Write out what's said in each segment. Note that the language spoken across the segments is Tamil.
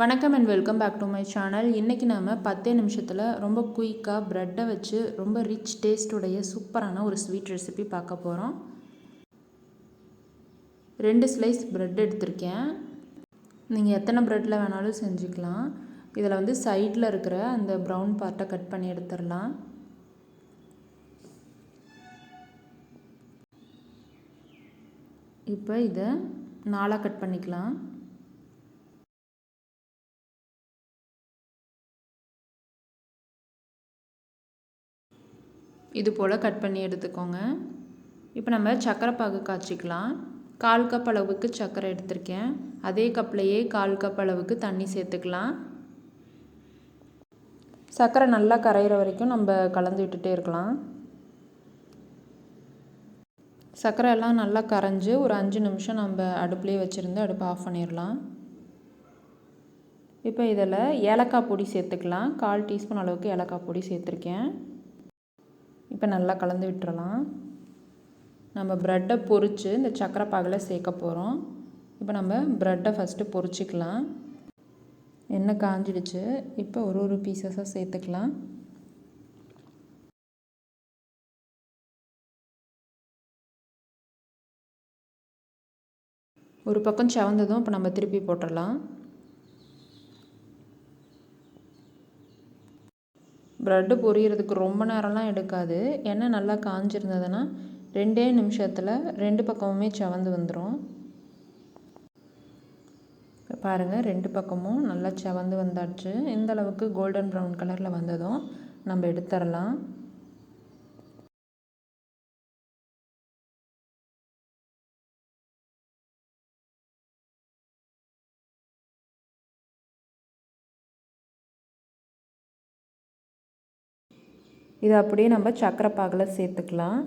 வணக்கம் and welcome back to my channel. இன்றைக்கி நாம் 10 நிமிஷத்தில் ரொம்ப குயிக்காக ப்ரெட்டை வச்சு ரொம்ப ரிச் டேஸ்ட்டுடைய சூப்பரான ஒரு ஸ்வீட் ரெசிபி பார்க்க போகிறோம். 2 ஸ்லைஸ் ப்ரெட் எடுத்திருக்கேன். நீங்கள் எத்தனை ப்ரெட்டில் வேணாலும் செஞ்சுக்கலாம். இதில் வந்து சைடில் இருக்கிற அந்த ப்ரௌன் பார்ட்டை கட் பண்ணி எடுத்துடலாம். இப்போ இதை 4 கட் பண்ணிக்கலாம். இது போல் கட் பண்ணி எடுத்துக்கோங்க. இப்போ நம்ம சர்க்கரை பாகு காய்ச்சிக்கலாம். 1/4 கப் அளவுக்கு சர்க்கரை எடுத்திருக்கேன். அதே கப்லையே 1/4 கப் அளவுக்கு தண்ணி சேர்த்துக்கலாம். சர்க்கரை நல்லா கரையிற வரைக்கும் நம்ம கலந்து விட்டுட்டே இருக்கலாம். சர்க்கரை எல்லாம் நல்லா கரைஞ்சி ஒரு 5 நிமிஷம் நம்ம அடுப்புலேயே வச்சுருந்து அடுப்பை ஆஃப் பண்ணிடலாம். இப்போ இதில் ஏலக்காய் பொடி சேர்த்துக்கலாம். 1/4 டீஸ்பூன் அளவுக்கு ஏலக்காய் பொடி சேர்த்துருக்கேன். இப்போ நல்லா கலந்து விட்டுறலாம். நம்ம ப்ரெட்டை பொரித்து இந்த சர்க்கரை பாகில் சேர்க்க போகிறோம். இப்போ நம்ம ப்ரெட்டை ஃபஸ்ட்டு பொரிச்சிக்கலாம். எண்ணெய் காஞ்சிடுச்சு. இப்போ ஒரு பீசஸாக சேர்த்துக்கலாம். ஒரு பக்கம் செவந்ததும் இப்போ நம்ம திருப்பி போட்டுடலாம். ப்ரெட்டு பொரியறதுக்கு ரொம்ப நேரம்லாம் எடுக்காது. எண்ணெய் நல்லா காஞ்சிருந்ததுன்னா 2 நிமிஷத்தில் 2 பக்கமுமே செவந்து வந்துடும். இப்போ பாருங்கள், 2 பக்கமும் நல்லா செவந்து வந்தாச்சு. இந்த அளவுக்கு கோல்டன் ப்ரௌன் கலரில் வந்ததும் நம்ம எடுத்துடலாம். இதை அப்படியே நம்ம சர்க்கரை பாகில் சேர்த்துக்கலாம்.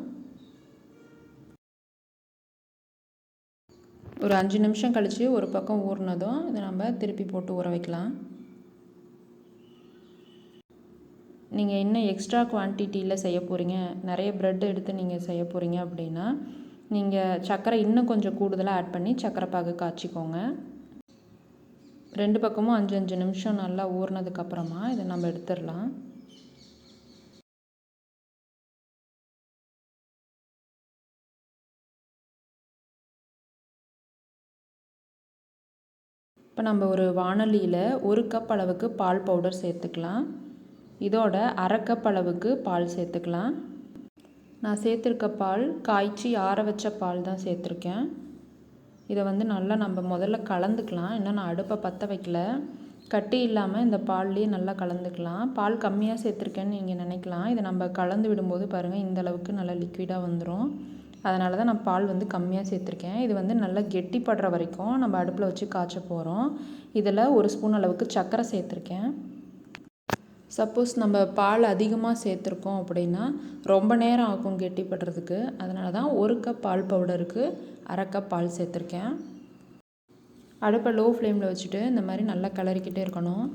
ஒரு 5 நிமிஷம் கழித்து ஒரு பக்கம் ஊறினதும் இதை நம்ம திருப்பி போட்டு ஊற வைக்கலாம். நீங்கள் இன்னும் எக்ஸ்ட்ரா குவான்டிட்டியில் செய்ய போகிறீங்க, நிறைய ப்ரெட் எடுத்து நீங்கள் செய்ய போகிறீங்க அப்படின்னா நீங்கள் சர்க்கரை இன்னும் கொஞ்சம் கூடுதலாக ஆட் பண்ணி சர்க்கரை பாகு காய்ச்சிக்கோங்க. 2 பக்கமும் 5 நிமிஷம் நல்லா ஊறினதுக்கப்புறமா இதை நம்ம எடுத்துடலாம். இப்போ நம்ம ஒரு வாணலியில் 1 கப் அளவுக்கு பால் பவுடர் சேர்த்துக்கலாம். இதோட 1/2 கப் அளவுக்கு பால் சேர்த்துக்கலாம். நான் சேர்த்துருக்க பால் காய்ச்சி ஆற வச்ச பால் தான் சேர்த்துருக்கேன். இதை வந்து நல்லா நம்ம முதல்ல கலந்துக்கலாம். இன்னும் நான் அடுப்பை பற்ற வைக்கல. கட்டி இல்லாமல் இந்த பால்லேயே நல்லா கலந்துக்கலாம். பால் கம்மியாக சேர்த்துருக்கேன்னு நீங்கள் நினைக்கலாம். இதை நம்ம கலந்து விடும்போது பாருங்கள், இந்த அளவுக்கு நல்லா லிக்விடாக வந்துடும். அதனால தான் நான் பால் வந்து கம்மியாக சேர்த்துருக்கேன். இது வந்து நல்லா கெட்டிப்படுற வரைக்கும் நம்ம அடுப்பில் வச்சு காய்ச்ச போகிறோம். இதில் 1 ஸ்பூன் அளவுக்கு சர்க்கரை சேர்த்துருக்கேன். சப்போஸ் நம்ம பால் அதிகமாக சேர்த்துருக்கோம் அப்படின்னா ரொம்ப நேரம் ஆகும் கெட்டிப்படுறதுக்கு. அதனால தான் 1 கப் பால் பவுடருக்கு 1/2 கப் பால் சேர்த்துருக்கேன். அடுப்பை லோ ஃப்ளேமில் வச்சுட்டு இந்த மாதிரி நல்லா கிளறிக்கிட்டே இருக்கணும்.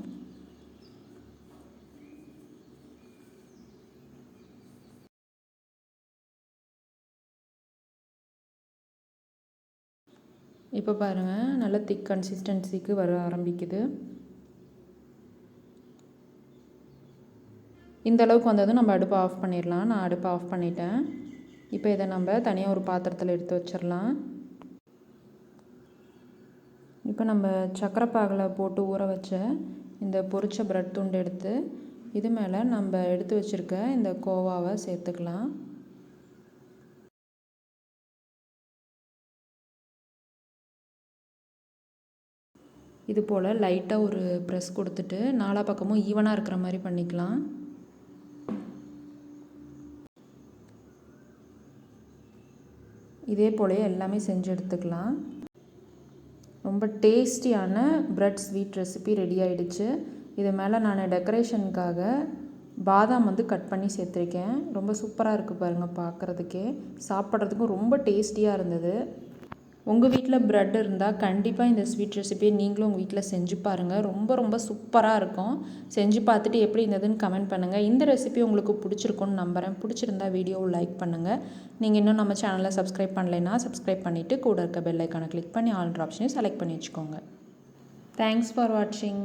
இப்போ பாருங்கள், நல்ல திக் கன்சிஸ்டன்சிக்கு வர ஆரம்பிக்குது. இந்த அளவுக்கு வந்ததும் நம்ம அடுப்பை ஆஃப் பண்ணிடலாம். நான் அடுப்பை ஆஃப் பண்ணிட்டேன். இப்போ இதை நம்ம தனியாக ஒரு பாத்திரத்தில் எடுத்து வச்சிடலாம். இப்போ நம்ம சர்க்கரை பாகில் போட்டு ஊற வச்ச இந்த பொரிச்ச ப்ரெட் துண்டு எடுத்து இது மேலே நம்ம எடுத்து வச்சுருக்க இந்த கோவாவை சேர்த்துக்கலாம். இது போல் லைட்டாக ஒரு ப்ரெஸ் கொடுத்துட்டு 4 பக்கமும் ஈவனாக இருக்கிற மாதிரி பண்ணிக்கலாம். இதே போலயே எல்லாமே செஞ்சு எடுத்துக்கலாம். ரொம்ப டேஸ்டியான ப்ரெட் ஸ்வீட் ரெசிபி ரெடி ஆகிடுச்சு. இது மேலே நான் டெக்கரேஷனுக்காக பாதாம் வந்து கட் பண்ணி சேர்த்துருக்கேன். ரொம்ப சூப்பராக இருக்குது பாருங்கள், பார்க்குறதுக்கே சாப்பிட்றதுக்கும் ரொம்ப டேஸ்டியாக இருந்தது. உங்கள் வீட்டில் ப்ரெட் இருந்தால் கண்டிப்பாக இந்த ஸ்வீட் ரெசிபியை நீங்களும் உங்கள் வீட்டில் செஞ்சு பாருங்கள். ரொம்ப சூப்பராக இருக்கும். செஞ்சு பார்த்துட்டு எப்படி இருந்ததுன்னு கமெண்ட் பண்ணுங்கள். இந்த ரெசிபி உங்களுக்கு பிடிச்சிருக்குன்னு நம்புகிறேன். பிடிச்சிருந்தா வீடியோவை லைக் பண்ணுங்கள். நீங்கள் இன்னும் நம்ம சேனலை சப்ஸ்கிரைப் பண்ணலைன்னா சப்ஸ்கிரைப் பண்ணிவிட்டு கூட இருக்க பெல் ஐக்கானை கிளிக் பண்ணி ஆல் ஆப்ஷனையும் செலக்ட் பண்ணி வச்சுக்கோங்க. தேங்க்ஸ் ஃபார் வாட்சிங்.